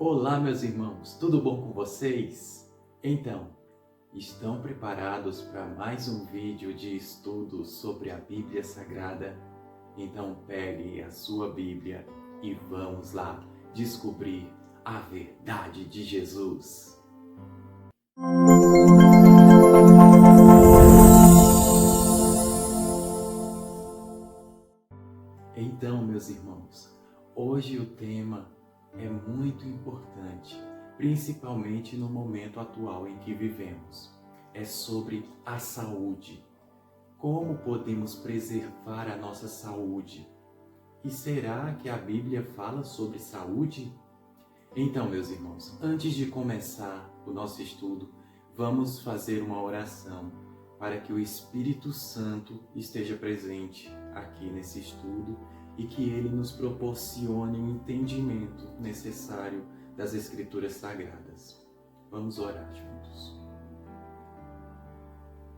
Olá, meus irmãos, tudo bom com vocês? Então, estão preparados para mais um vídeo de estudo sobre a Bíblia Sagrada? Então pegue a sua Bíblia e vamos lá descobrir a verdade de Jesus. Então, meus irmãos, hoje o tema é muito importante, principalmente no momento atual em que vivemos. É sobre a saúde. Como podemos preservar a nossa saúde? E será que a Bíblia fala sobre saúde? Então, meus irmãos, antes de começar o nosso estudo, vamos fazer uma oração para que o Espírito Santo esteja presente aqui nesse estudo e que ele nos proporcione o entendimento necessário das Escrituras Sagradas. Vamos orar juntos.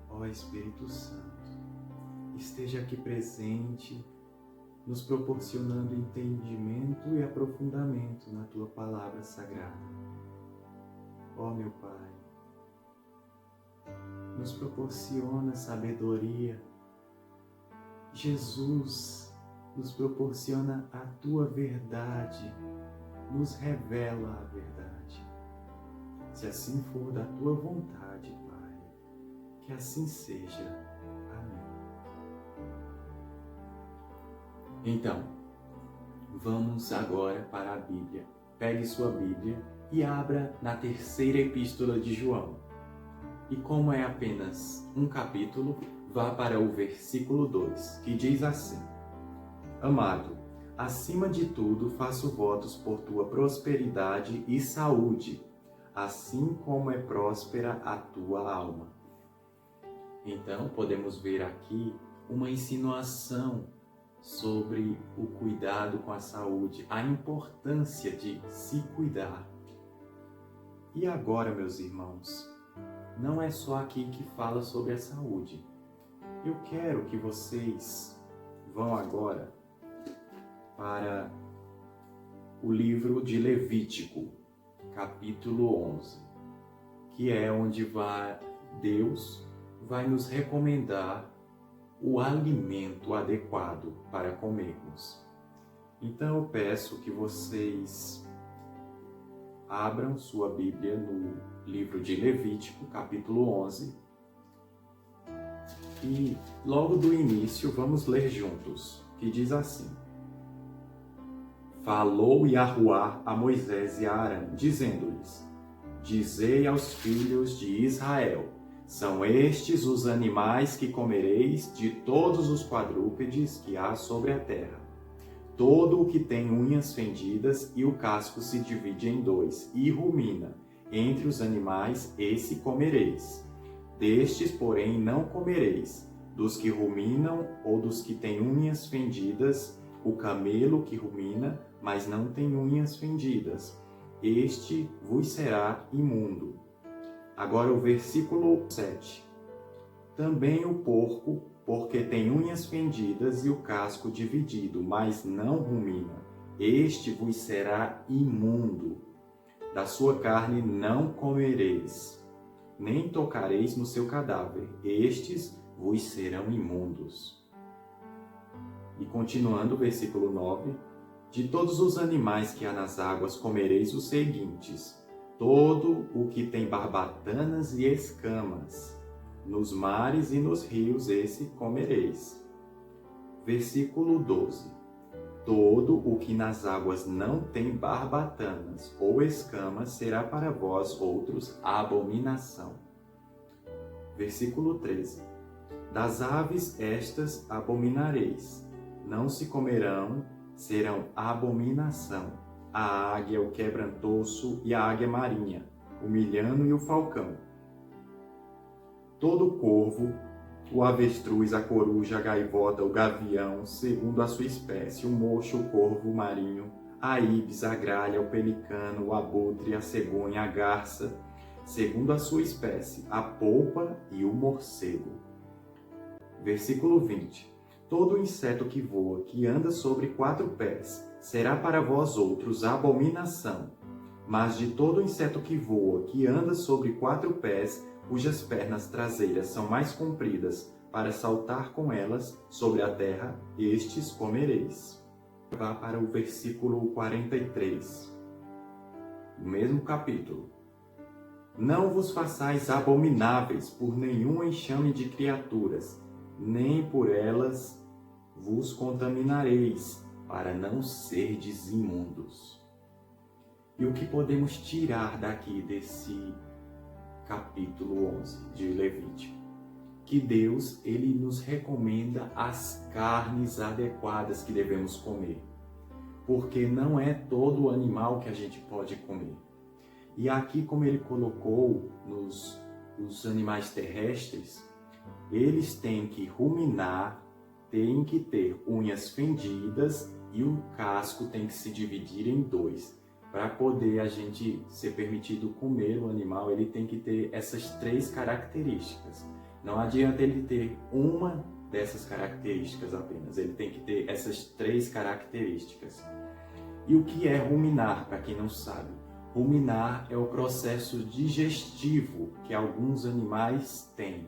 Ó Espírito Santo, esteja aqui presente, nos proporcionando entendimento e aprofundamento na Tua Palavra Sagrada. Ó meu Pai, nos proporciona sabedoria. Jesus nos proporciona a Tua verdade, nos revela a verdade. Se assim for da Tua vontade, Pai, que assim seja. Amém. Então, vamos agora para a Bíblia. Pegue sua Bíblia e abra na terceira epístola de João. E como é apenas um capítulo, vá para o versículo 2, que diz assim: Amado, acima de tudo faço votos por tua prosperidade e saúde, assim como é próspera a tua alma. Então, podemos ver aqui uma insinuação sobre o cuidado com a saúde, a importância de se cuidar. E agora, meus irmãos, não é só aqui que fala sobre a saúde. Eu quero que vocês vão agora para o livro de Levítico, capítulo 11, que é onde Deus vai nos recomendar o alimento adequado para comermos. Então eu peço que vocês abram sua Bíblia no livro de Levítico, capítulo 11, e logo do início vamos ler juntos, que diz assim: Falou Yahuá a Moisés e a Arão, dizendo-lhes: Dizei aos filhos de Israel: São estes os animais que comereis de todos os quadrúpedes que há sobre a terra. Todo o que tem unhas fendidas e o casco se divide em dois e rumina, entre os animais esse comereis. Destes, porém, não comereis, dos que ruminam ou dos que têm unhas fendidas, o camelo que rumina, mas não tem unhas fendidas. Este vos será imundo. Agora o versículo 7. Também o porco, porque tem unhas fendidas e o casco dividido, mas não rumina. Este vos será imundo. Da sua carne não comereis, nem tocareis no seu cadáver. Estes vos serão imundos. E continuando o versículo 9. De todos os animais que há nas águas comereis os seguintes: todo o que tem barbatanas e escamas, nos mares e nos rios esse comereis. Versículo 12. Todo o que nas águas não tem barbatanas ou escamas será para vós outros abominação. Versículo 13. Das aves estas abominareis, não se comerão, serão abominação: a águia, o quebrantoço e a águia marinha, o milhano e o falcão. Todo corvo, o avestruz, a coruja, a gaivota, o gavião, segundo a sua espécie, o mocho, o corvo marinho, a ibis, a gralha, o pelicano, o abutre, a cegonha, a garça, segundo a sua espécie, a polpa e o morcego. Versículo 20. Todo inseto que voa, que anda sobre 4 pés, será para vós outros abominação: Mas de todo inseto que voa, que anda sobre 4 pés, cujas pernas traseiras são mais compridas, para saltar com elas sobre a terra, estes comereis. Vá para o versículo 43, do mesmo capítulo. Não vos façais abomináveis por nenhum enxame de criaturas, nem por elas vos contaminareis, para não serdes imundos. E o que podemos tirar daqui desse capítulo 11 de Levítico? Que Deus, ele nos recomenda as carnes adequadas que devemos comer. Porque não é todo animal que a gente pode comer. E aqui, como ele colocou os animais terrestres, eles têm que ruminar, têm que ter unhas fendidas e o casco tem que se dividir em 2. Para poder a gente ser permitido comer o animal, ele tem que ter essas 3 características. Não adianta ele ter uma dessas características apenas, ele tem que ter essas 3 características. E o que é ruminar, para quem não sabe? Ruminar é o processo digestivo que alguns animais têm.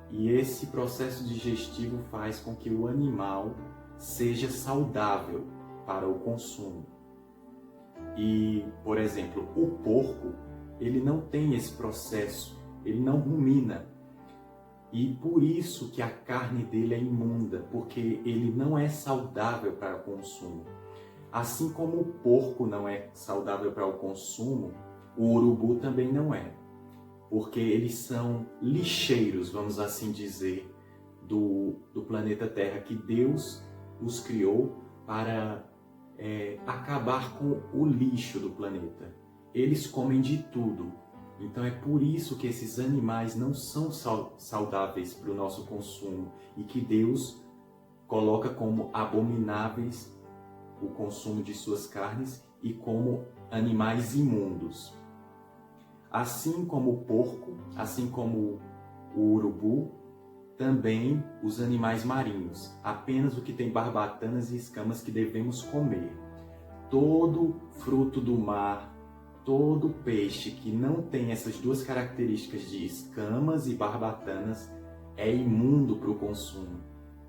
E esse processo digestivo faz com que o animal seja saudável para o consumo. E, por exemplo, o porco, ele não tem esse processo, ele não rumina. E por isso que a carne dele é imunda, porque ele não é saudável para o consumo. Assim como o porco não é saudável para o consumo, o urubu também não é. Porque eles são lixeiros, vamos assim dizer, do planeta Terra, que Deus os criou para acabar com o lixo do planeta. Eles comem de tudo. Então é por isso que esses animais não são saudáveis para o nosso consumo e que Deus coloca como abomináveis o consumo de suas carnes e como animais imundos. Assim como o porco, assim como o urubu, também os animais marinhos, apenas o que tem barbatanas e escamas que devemos comer. Todo fruto do mar, todo peixe que não tem essas 2 características de escamas e barbatanas é imundo para o consumo.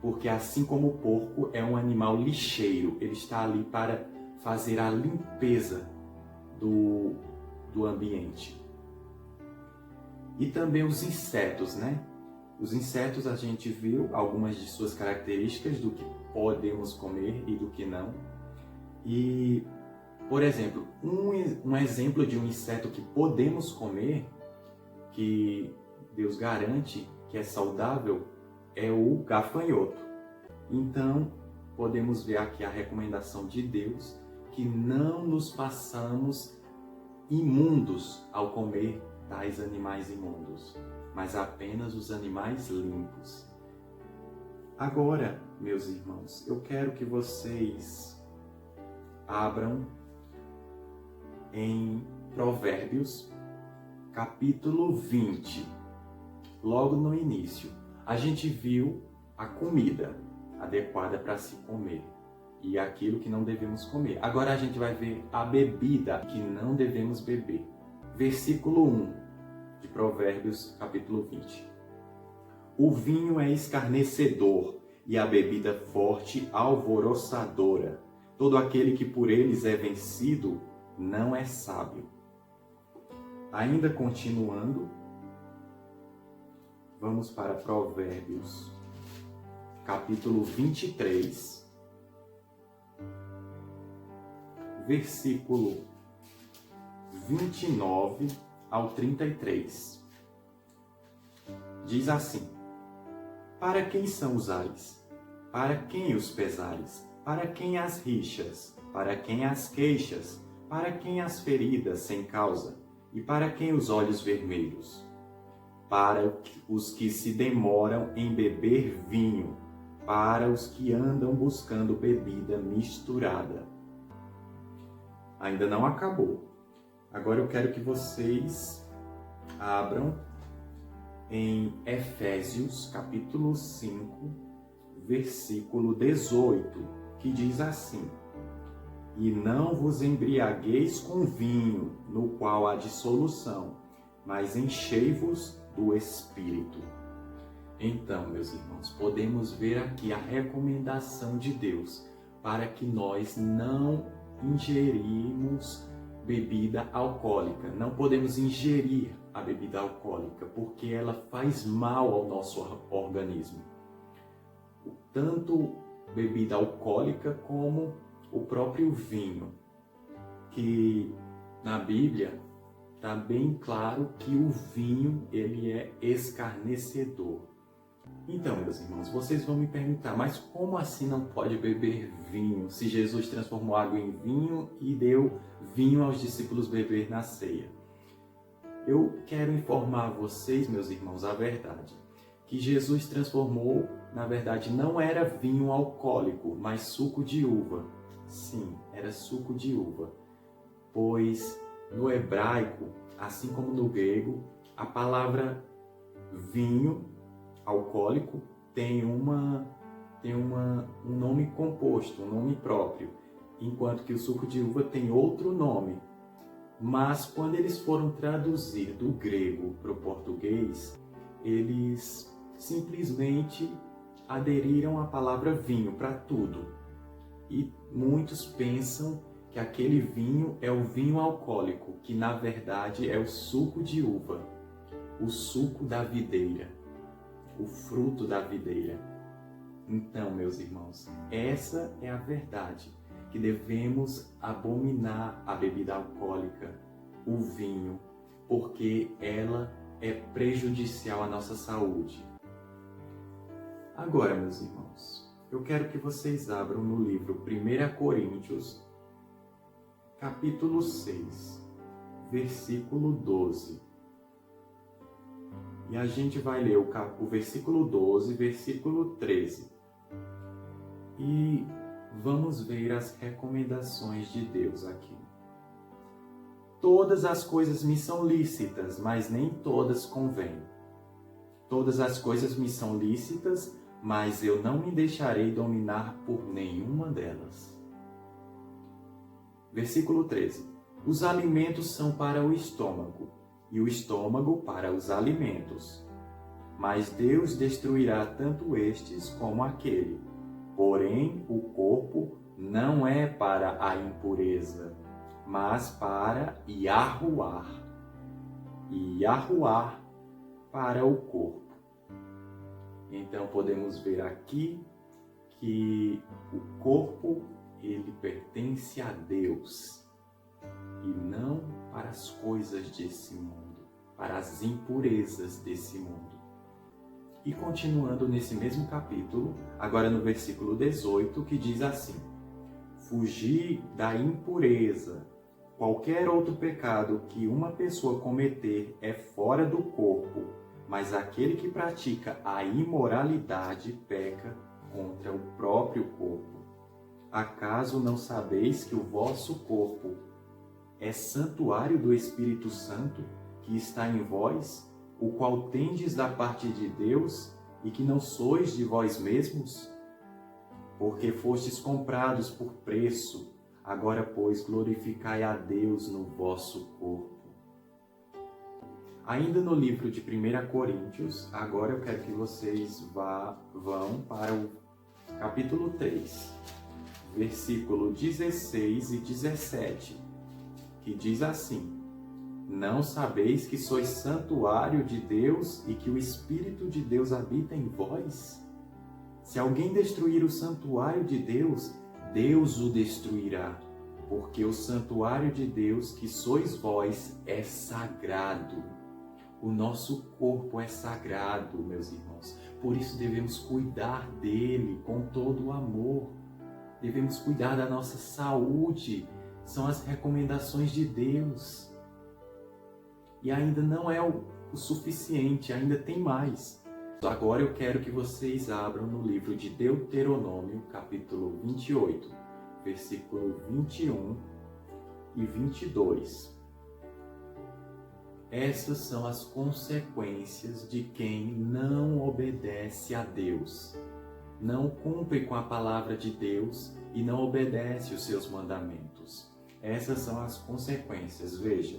Porque assim como o porco é um animal lixeiro, ele está ali para fazer a limpeza do ambiente. E também os insetos, né? Os insetos a gente viu algumas de suas características do que podemos comer e do que não. E, por exemplo, um exemplo de um inseto que podemos comer, que Deus garante que é saudável, é o gafanhoto. Então, podemos ver aqui a recomendação de Deus que não nos façamos imundos ao comer tais animais imundos, mas apenas os animais limpos. Agora, meus irmãos, eu quero que vocês abram em Provérbios, capítulo 20, logo no início. A gente viu a comida adequada para se comer e aquilo que não devemos comer. Agora a gente vai ver a bebida que não devemos beber. Versículo 1 de Provérbios, capítulo 20. O vinho é escarnecedor e a bebida forte alvoroçadora. Todo aquele que por eles é vencido não é sábio. Ainda continuando, vamos para Provérbios, capítulo 23, versículo 29 ao 33. Diz assim: Para quem são os ais? Para quem os pesares? Para quem as rixas? Para quem as queixas? Para quem as feridas sem causa? E para quem os olhos vermelhos? Para os que se demoram em beber vinho, para os que andam buscando bebida misturada. Ainda não acabou. Agora eu quero que vocês abram em Efésios, capítulo 5, versículo 18, que diz assim: E não vos embriagueis com vinho, no qual há dissolução, mas enchei-vos do Espírito. Então, meus irmãos, podemos ver aqui a recomendação de Deus para que nós não ingerimos bebida alcoólica. Não podemos ingerir a bebida alcoólica, porque ela faz mal ao nosso organismo. Tanto bebida alcoólica como o próprio vinho, que na Bíblia está bem claro que o vinho ele é escarnecedor. Então, meus irmãos, vocês vão me perguntar, mas como assim não pode beber vinho, se Jesus transformou água em vinho e deu vinho aos discípulos beber na ceia? Eu quero informar vocês, meus irmãos, a verdade, que Jesus transformou, na verdade, não era vinho alcoólico, mas suco de uva. Sim, era suco de uva, pois no hebraico, assim como no grego, a palavra vinho alcoólico tem um nome composto, um nome próprio, enquanto que o suco de uva tem outro nome. Mas quando eles foram traduzir do grego para o português, eles simplesmente aderiram à palavra vinho para tudo. E muitos pensam que aquele vinho é o vinho alcoólico, que na verdade é o suco de uva, o suco da videira, o fruto da videira. Então, meus irmãos, essa é a verdade, que devemos abominar a bebida alcoólica, o vinho, porque ela é prejudicial à nossa saúde. Agora, meus irmãos, eu quero que vocês abram no livro 1 Coríntios, capítulo 6, versículo 12. E a gente vai ler o versículo 12, versículo 13. E vamos ver as recomendações de Deus aqui. Todas as coisas me são lícitas, mas nem todas convêm. Todas as coisas me são lícitas, mas eu não me deixarei dominar por nenhuma delas. Versículo 13. Os alimentos são para o estômago, e o estômago para os alimentos. Mas Deus destruirá tanto estes como aquele. Porém, o corpo não é para a impureza, mas para Yahuwah, e Yahuwah para o corpo. Então podemos ver aqui que o corpo ele pertence a Deus e não para as coisas desse mundo, para as impurezas desse mundo. E continuando nesse mesmo capítulo, agora no versículo 18, que diz assim: fugir da impureza. Qualquer outro pecado que uma pessoa cometer é fora do corpo, mas aquele que pratica a imoralidade peca contra o próprio corpo. Acaso não sabeis que o vosso corpo é santuário do Espírito Santo, que está em vós, o qual tendes da parte de Deus, e que não sois de vós mesmos? Porque fostes comprados por preço, agora, pois, glorificai a Deus no vosso corpo. Ainda no livro de 1 Coríntios, agora eu quero que vocês vão para o capítulo 3, versículo 16 e 17, que diz assim: não sabeis que sois santuário de Deus e que o Espírito de Deus habita em vós? Se alguém destruir o santuário de Deus, Deus o destruirá, porque o santuário de Deus, que sois vós, é sagrado. O nosso corpo é sagrado, meus irmãos. Por isso devemos cuidar dele com todo o amor. Devemos cuidar da nossa saúde. São as recomendações de Deus. E ainda não é o suficiente, ainda tem mais. Agora eu quero que vocês abram no livro de Deuteronômio, capítulo 28, versículo 21 e 22. Essas são as consequências de quem não obedece a Deus, não cumpre com a palavra de Deus e não obedece os seus mandamentos. Essas são as consequências, veja.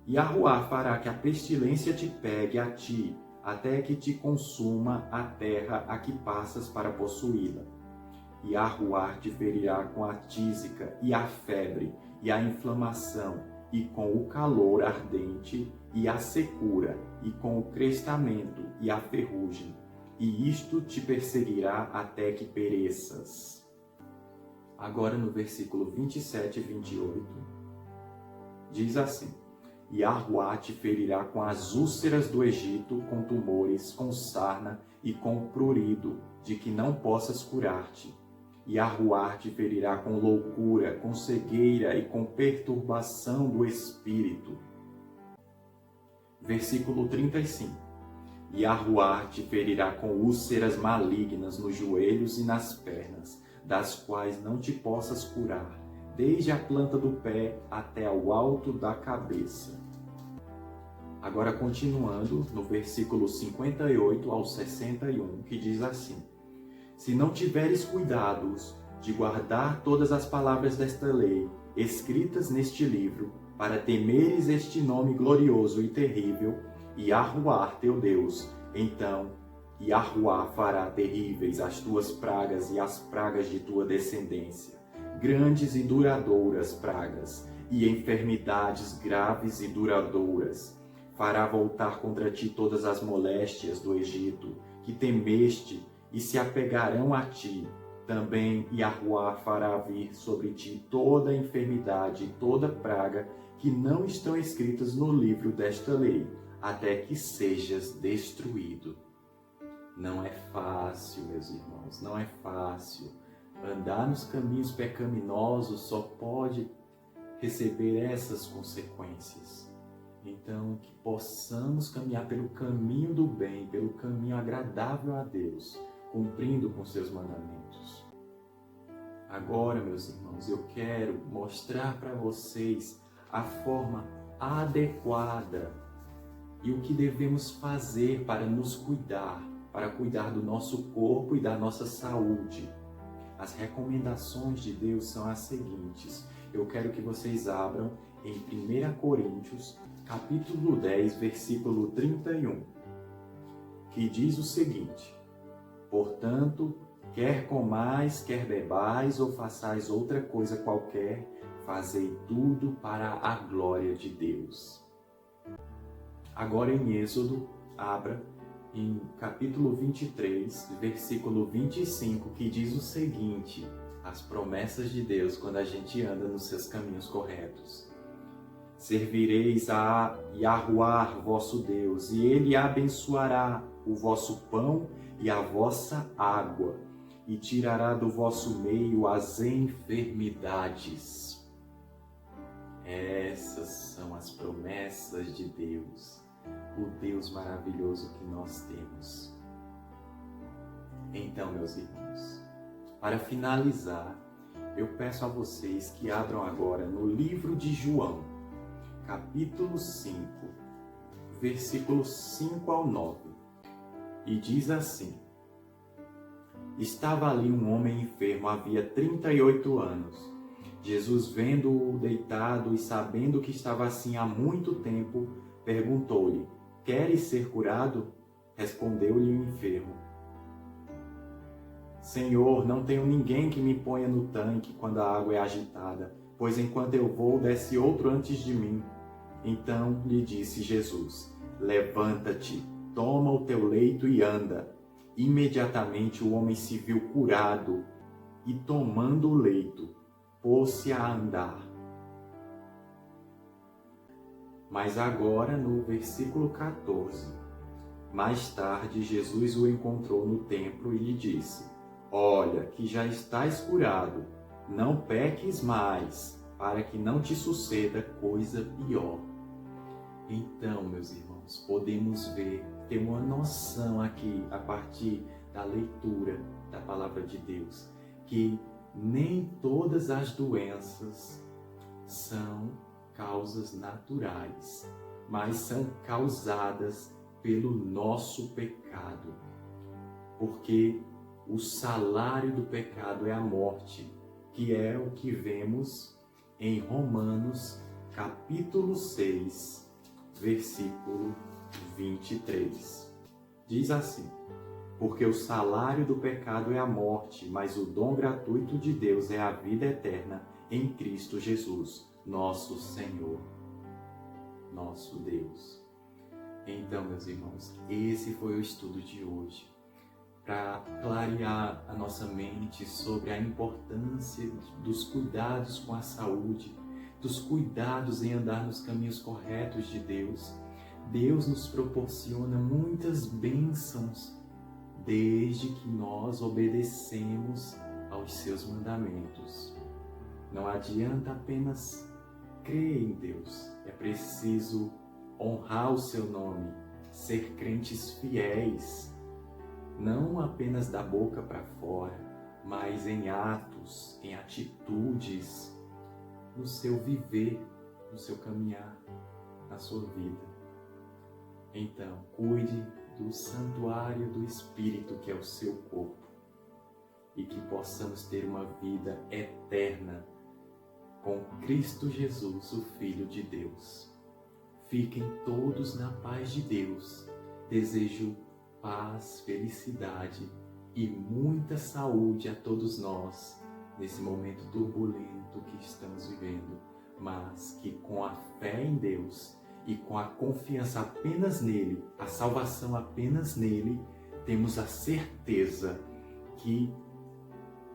Yahuwá fará que a pestilência te pegue a ti, até que te consuma a terra a que passas para possuí-la. Yahuwá te ferirá com a tísica e a febre e a inflamação, e com o calor ardente e a secura, e com o crestamento e a ferrugem, e isto te perseguirá até que pereças. Agora no versículo 27 e 28, diz assim: Yahuwá te ferirá com as úlceras do Egito, com tumores, com sarna e com prurido, de que não possas curar-te. Yahuwá te ferirá com loucura, com cegueira e com perturbação do espírito. Versículo 35. Yahuwá te ferirá com úlceras malignas nos joelhos e nas pernas, das quais não te possas curar, desde a planta do pé até ao alto da cabeça. Agora continuando no versículo 58 ao 61, que diz assim: Se não tiveres cuidados de guardar todas as palavras desta lei, escritas neste livro, para temeres este nome glorioso e terrível, Yahuwá teu Deus, então Yahuwá fará terríveis as tuas pragas e as pragas de tua descendência, grandes e duradouras pragas, e enfermidades graves e duradouras. Fará voltar contra ti todas as moléstias do Egito, que temeste, e se apegarão a ti. Também Yahuwá fará vir sobre ti toda a enfermidade e toda praga que não estão escritas no livro desta lei, até que sejas destruído. Não é fácil, meus irmãos, não é fácil. Andar nos caminhos pecaminosos só pode receber essas consequências. Então, que possamos caminhar pelo caminho do bem, pelo caminho agradável a Deus, cumprindo com seus mandamentos. Agora, meus irmãos, eu quero mostrar para vocês a forma adequada e o que devemos fazer para nos cuidar, para cuidar do nosso corpo e da nossa saúde. As recomendações de Deus são as seguintes. Eu quero que vocês abram em 1 Coríntios, capítulo 10, versículo 31, que diz o seguinte: Portanto, quer comais, quer bebais ou façais outra coisa qualquer, fazei tudo para a glória de Deus. Agora em Êxodo, abra em capítulo 23, versículo 25, que diz o seguinte: as promessas de Deus quando a gente anda nos seus caminhos corretos. Servireis a Yahuwá, vosso Deus, e Ele abençoará o vosso pão e a vossa água, e tirará do vosso meio as enfermidades. Essas são as promessas de Deus, o Deus maravilhoso que nós temos. Então, meus irmãos, para finalizar, eu peço a vocês que abram agora no livro de João, capítulo 5, versículos 5 ao 9, e diz assim: Estava ali um homem enfermo havia 38 anos. Jesus, vendo-o deitado e sabendo que estava assim há muito tempo, perguntou-lhe: Queres ser curado? Respondeu-lhe o enfermo: Senhor, não tenho ninguém que me ponha no tanque quando a água é agitada, pois enquanto eu vou, desce outro antes de mim. Então lhe disse Jesus: Levanta-te, toma o teu leito e anda. Imediatamente o homem se viu curado e, tomando o leito, pôs-se a andar. Mas agora no versículo 14, mais tarde Jesus o encontrou no templo e lhe disse: Olha, que já estás curado, não peques mais, para que não te suceda coisa pior. Então, meus irmãos, podemos ver, ter uma noção aqui, a partir da leitura da Palavra de Deus, que nem todas as doenças são causas naturais, mas são causadas pelo nosso pecado. Porque o salário do pecado é a morte, que é o que vemos em Romanos capítulo 6, versículo 23. Diz assim: porque o salário do pecado é a morte, mas o dom gratuito de Deus é a vida eterna em Cristo Jesus, nosso Senhor, nosso Deus. Então, meus irmãos, esse foi o estudo de hoje, para clarear a nossa mente sobre a importância dos cuidados com a saúde, dos cuidados em andar nos caminhos corretos de Deus. Deus nos proporciona muitas bênçãos desde que nós obedecemos aos seus mandamentos. Não adianta apenas crer em Deus, é preciso honrar o seu nome, ser crentes fiéis, não apenas da boca para fora, mas em atos, em atitudes, no seu viver, no seu caminhar, na sua vida. Então, cuide do santuário do Espírito, que é o seu corpo, e que possamos ter uma vida eterna com Cristo Jesus, o Filho de Deus. Fiquem todos na paz de Deus. Desejo paz, felicidade e muita saúde a todos nós nesse momento turbulento que estamos vivendo, mas que com a fé em Deus e com a confiança apenas nele, a salvação apenas nele, temos a certeza que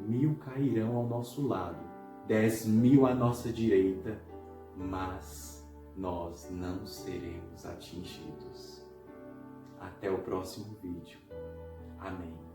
1000 cairão ao nosso lado, 10.000 à nossa direita, mas nós não seremos atingidos. Até o próximo vídeo. Amém.